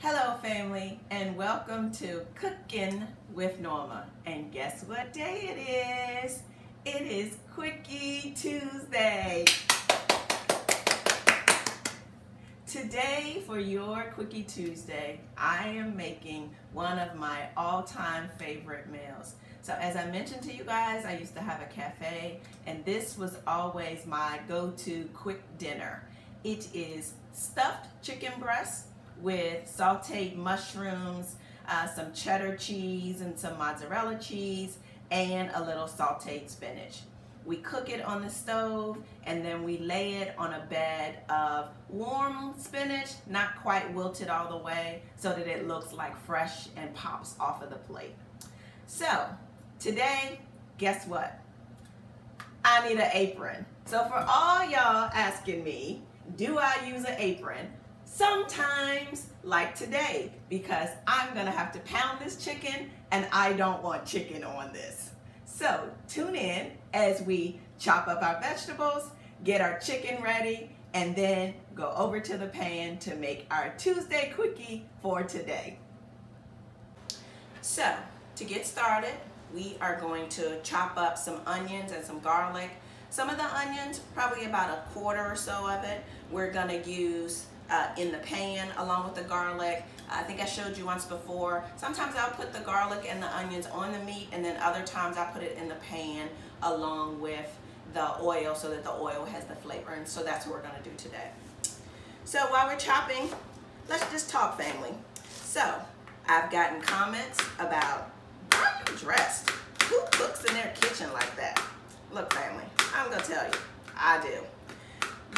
Hello family, and welcome to Cooking with Norma. And guess what day it is? It is Quickie Tuesday. Today for your Quickie Tuesday, I am making one of my all-time favorite meals. So as I mentioned to you guys, I used to have a cafe, and this was always my go-to quick dinner. It is stuffed chicken breast with sauteed mushrooms, some cheddar cheese and some mozzarella cheese, and a little sauteed spinach. We cook it on the stove, and then we lay it on a bed of warm spinach, not quite wilted all the way, so that it looks like fresh and pops off of the plate. So today, guess what? I need an apron. So for all y'all asking me, do I use an apron? Sometimes, like today, because I'm gonna have to pound this chicken and I don't want chicken on this. So tune in as we chop up our vegetables, get our chicken ready, and then go over to the pan to make our Tuesday quickie for today. So to get started, we are going to chop up some onions and some garlic. Some of the onions, probably about a quarter or so of it, we're gonna use in the pan along with the garlic. I think I showed you once before. Sometimes I'll put the garlic and the onions on the meat, and then other times I put it in the pan along with the oil so that the oil has the flavor. And so that's what we're gonna do today. So while we're chopping, let's just talk, family. So I've gotten comments about, are you dressed? Who cooks in their kitchen like that? Look, family, I'm gonna tell you, I do.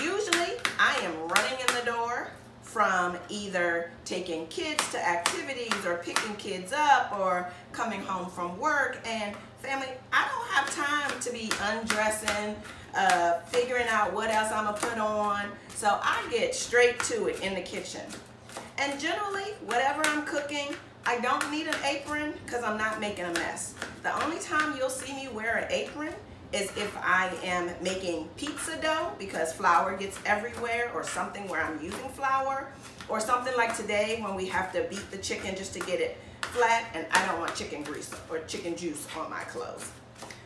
Usually, I am running in the door from either taking kids to activities or picking kids up or coming home from work. And family, I don't have time to be undressing, figuring out what else I'm gonna put on. So I get straight to it in the kitchen. And generally, whatever I'm cooking, I don't need an apron because I'm not making a mess. The only time you'll see me wear an apron is if I am making pizza dough because flour gets everywhere, or something where I'm using flour, or something like today when we have to beat the chicken just to get it flat, and I don't want chicken grease or chicken juice on my clothes.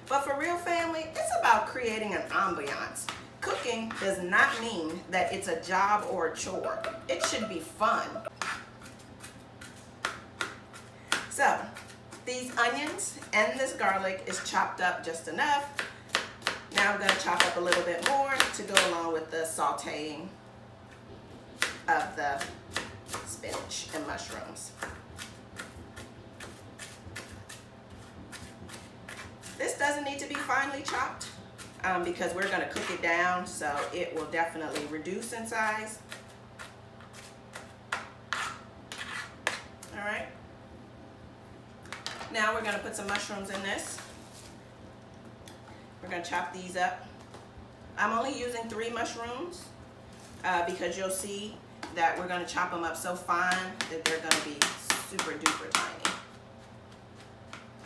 But for real, family, it's about creating an ambiance. Cooking does not mean that it's a job or a chore. It should be fun. So these onions and this garlic is chopped up just enough. Now I'm going to chop up a little bit more to go along with the sauteing of the spinach and mushrooms. This doesn't need to be finely chopped because we're going to cook it down, so it will definitely reduce in size. All right. Now we're going to put some mushrooms in this. We're going to chop these up. I'm only using 3 mushrooms because you'll see that we're going to chop them up so fine that they're going to be super duper tiny.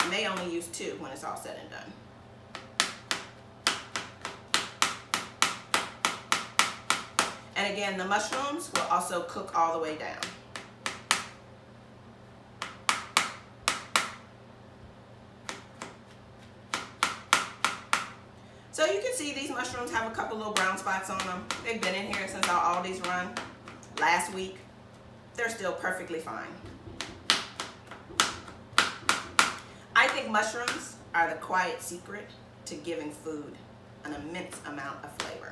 I may only use 2 when it's all said and done. And again, the mushrooms will also cook all the way down. So you can see these mushrooms have a couple little brown spots on them. They've been in here since our Aldi's run last week. They're still perfectly fine. I think mushrooms are the quiet secret to giving food an immense amount of flavor.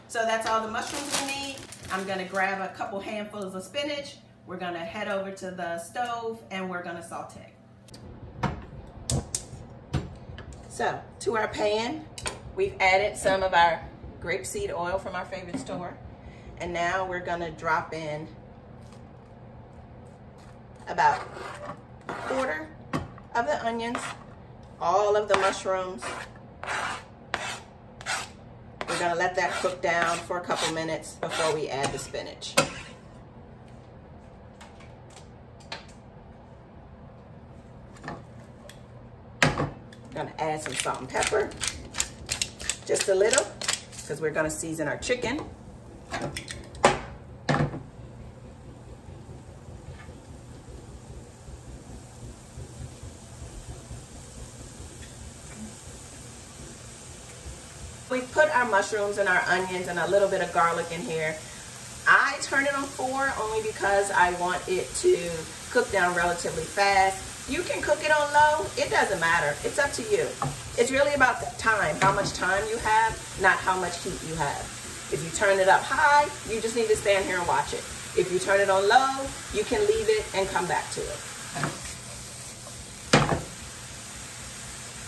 So that's all the mushrooms we need. I'm gonna grab a couple handfuls of spinach. We're gonna head over to the stove and we're gonna saute. So to our pan, we've added some of our grapeseed oil from our favorite store. And now we're gonna drop in about a quarter of the onions, all of the mushrooms. We're gonna let that cook down for a couple minutes before we add the spinach. Gonna add some salt and pepper, just a little, because we're gonna season our chicken. we put our mushrooms and our onions and a little bit of garlic in here. I turn it on 4 only because I want it to cook down relatively fast. You can cook it on low. It doesn't matter. It's up to you. It's really about the time, how much time you have, not how much heat you have. If you turn it up high, you just need to stand here and watch it. If you turn it on low, you can leave it and come back to it.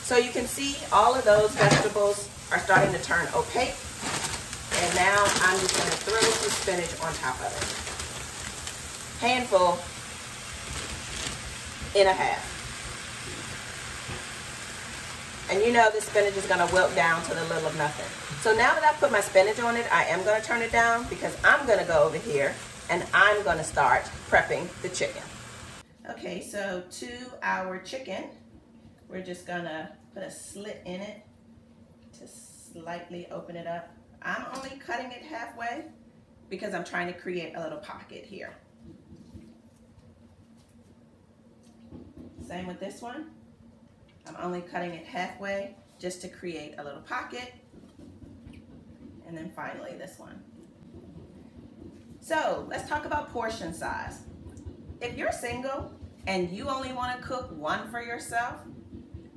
So you can see all of those vegetables are starting to turn opaque. And now I'm just going to throw some spinach on top of it. Handful and a half. And you know the spinach is going to wilt down to the little of nothing. So now that I've put my spinach on it, I am going to turn it down because I'm going to go over here and I'm going to start prepping the chicken. Okay, so to our chicken, we're just going to put a slit in it to slightly open it up. I'm only cutting it halfway because I'm trying to create a little pocket here. Same with this one. I'm only cutting it halfway just to create a little pocket. And then finally this one. So let's talk about portion size. If you're single and you only want to cook one for yourself,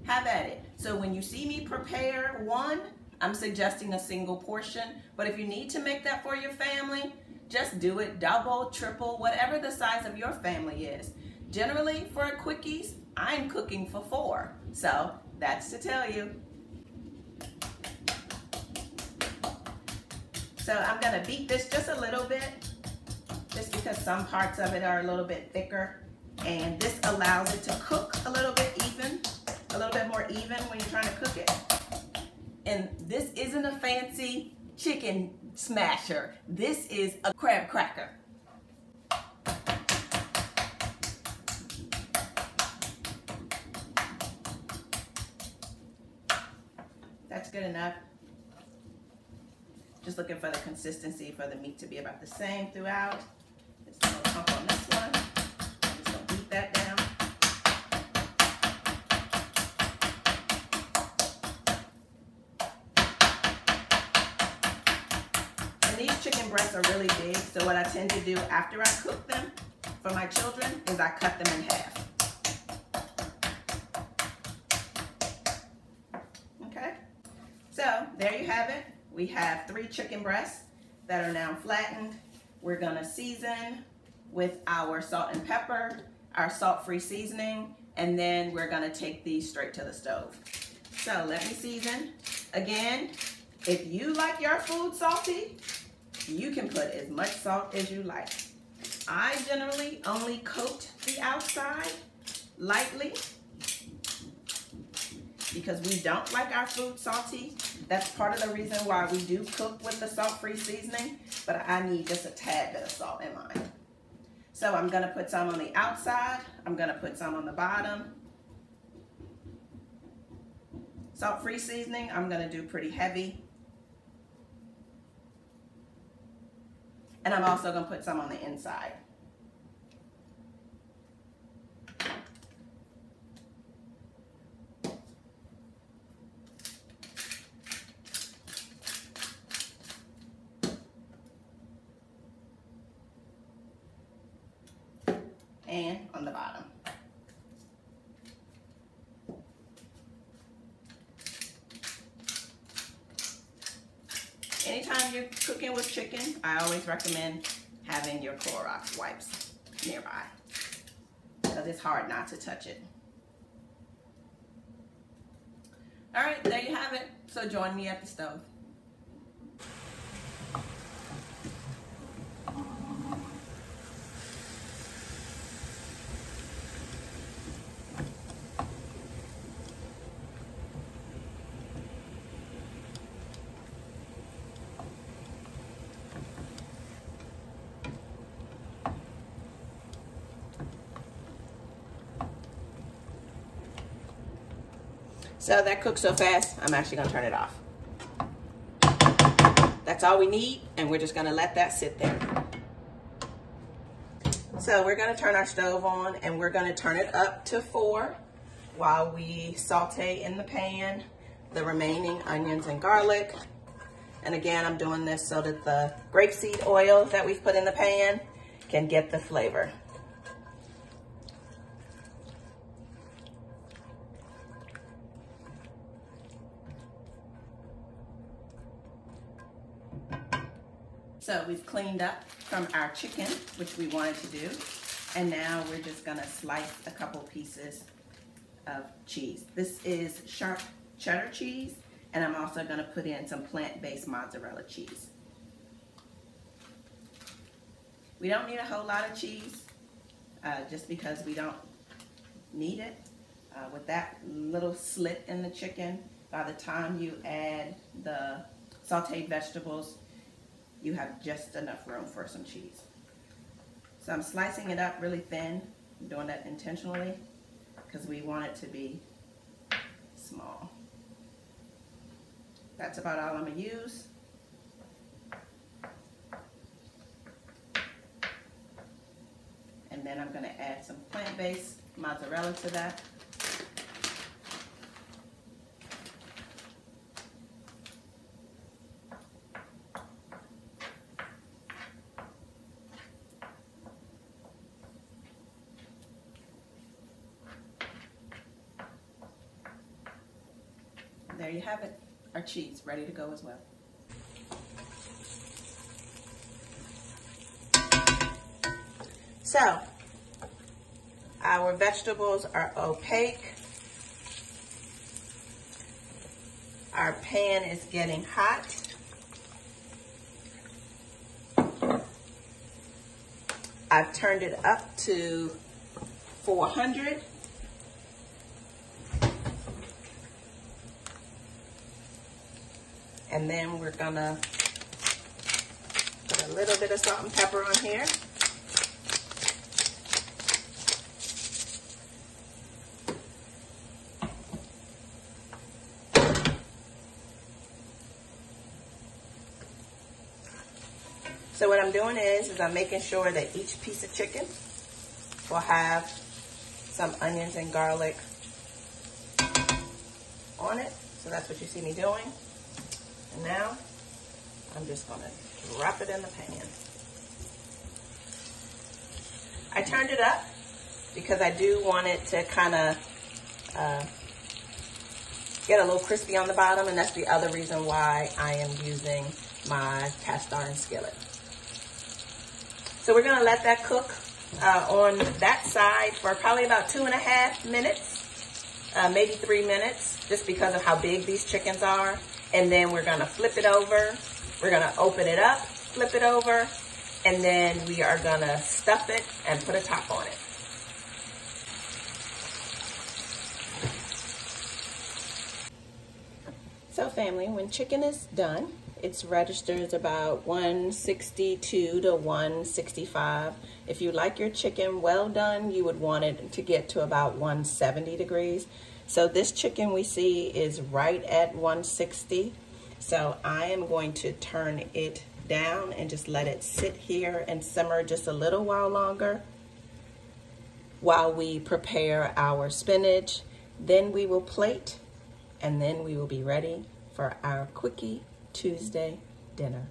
have at it. So when you see me prepare one, I'm suggesting a single portion, but if you need to make that for your family, just do it double, triple, whatever the size of your family is. Generally, for quickies, I'm cooking for 4, so that's to tell you. So I'm gonna beat this just a little bit, just because some parts of it are a little bit thicker, and this allows it to cook a little bit more even when you're trying to cook it. And this isn't a fancy chicken smasher. This is a crab cracker. That's good enough. Just looking for the consistency for the meat to be about the same throughout. Just a little pump on this one. I'm just gonna beat that down. These chicken breasts are really big, so what I tend to do after I cook them for my children is I cut them in half. Okay, so there you have it. We have 3 chicken breasts that are now flattened. We're gonna season with our salt and pepper, our salt-free seasoning, and then we're gonna take these straight to the stove. So let me season. Again, if you like your food salty, you can put as much salt as you like. I generally only coat the outside lightly because we don't like our food salty. That's part of the reason why we do cook with the salt-free seasoning, but I need just a tad bit of salt in mine. So I'm gonna put some on the outside, I'm gonna put some on the bottom. Salt-free seasoning, I'm gonna do pretty heavy. And I'm also going to put some on the inside. And on the bottom. Anytime you're cooking with chicken, I always recommend having your Clorox wipes nearby because it's hard not to touch it. All right, there you have it. So join me at the stove. So that cooks so fast, I'm actually gonna turn it off. That's all we need, and we're just gonna let that sit there. So we're gonna turn our stove on, and we're gonna turn it up to 4 while we saute in the pan the remaining onions and garlic. And again, I'm doing this so that the grapeseed oil that we've put in the pan can get the flavor. So we've cleaned up from our chicken, which we wanted to do. And now we're just gonna slice a couple pieces of cheese. This is sharp cheddar cheese, and I'm also gonna put in some plant-based mozzarella cheese. We don't need a whole lot of cheese, just because we don't need it. With that little slit in the chicken, by the time you add the sauteed vegetables, you have just enough room for some cheese. So I'm slicing it up really thin. I'm doing that intentionally because we want it to be small. That's about all I'm gonna use. And then I'm gonna add some plant-based mozzarella to that. There you have it, our cheese ready to go as well. So, our vegetables are opaque. Our pan is getting hot. I've turned it up to 400. And then we're gonna put a little bit of salt and pepper on here. So what I'm doing is I'm making sure that each piece of chicken will have some onions and garlic on it. So that's what you see me doing. And now I'm just going to drop it in the pan. I turned it up because I do want it to kind of get a little crispy on the bottom, and that's the other reason why I am using my cast iron skillet. So we're going to let that cook on that side for probably about 2.5 minutes, maybe 3 minutes, just because of how big these chickens are. And then we're gonna flip it over. We're gonna open it up, flip it over, and then we are gonna stuff it and put a top on it. So family, when chicken is done, it's registered as about 162 to 165. If you like your chicken well done, you would want it to get to about 170 degrees. So this chicken we see is right at 160. So I am going to turn it down and just let it sit here and simmer just a little while longer while we prepare our spinach. Then we will plate, and then we will be ready for our Quickie Tuesday dinner.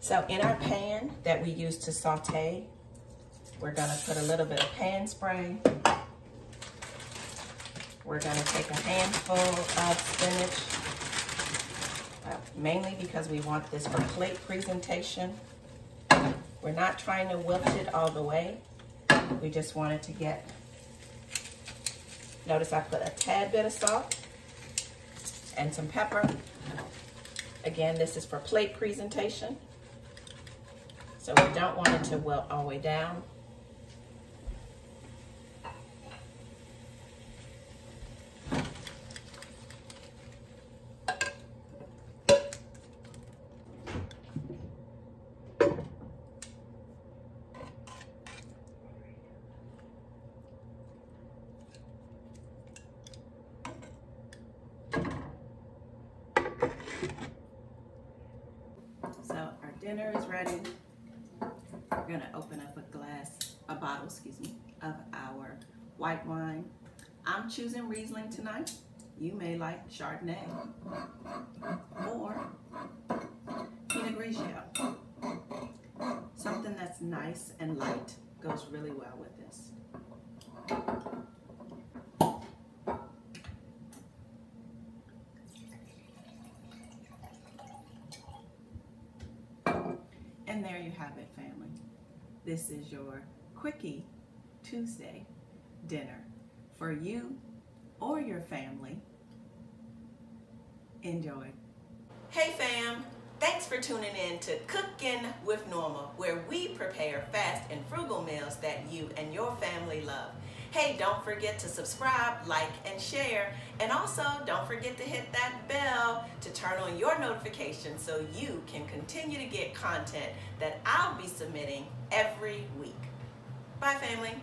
So in our pan that we use to saute, we're gonna put a little bit of pan spray. We're gonna take a handful of spinach, mainly because we want this for plate presentation. We're not trying to wilt it all the way. We just want it to get, notice I put a tad bit of salt and some pepper. Again, this is for plate presentation. So we don't want it to wilt all the way down. So our dinner is ready. We're gonna open up a bottle, of our white wine. I'm choosing Riesling tonight. You may like Chardonnay or Pinot Grigio. Something that's nice and light goes really well with this. And there you have it, family. This is your Quickie Tuesday dinner for you or your family. Enjoy. Hey fam, thanks for tuning in to Cooking with Norma, where we prepare fast and frugal meals that you and your family love. Hey, don't forget to subscribe, like, and share. And also, don't forget to hit that bell to turn on your notifications so you can continue to get content that I'll be submitting every week. Bye, family.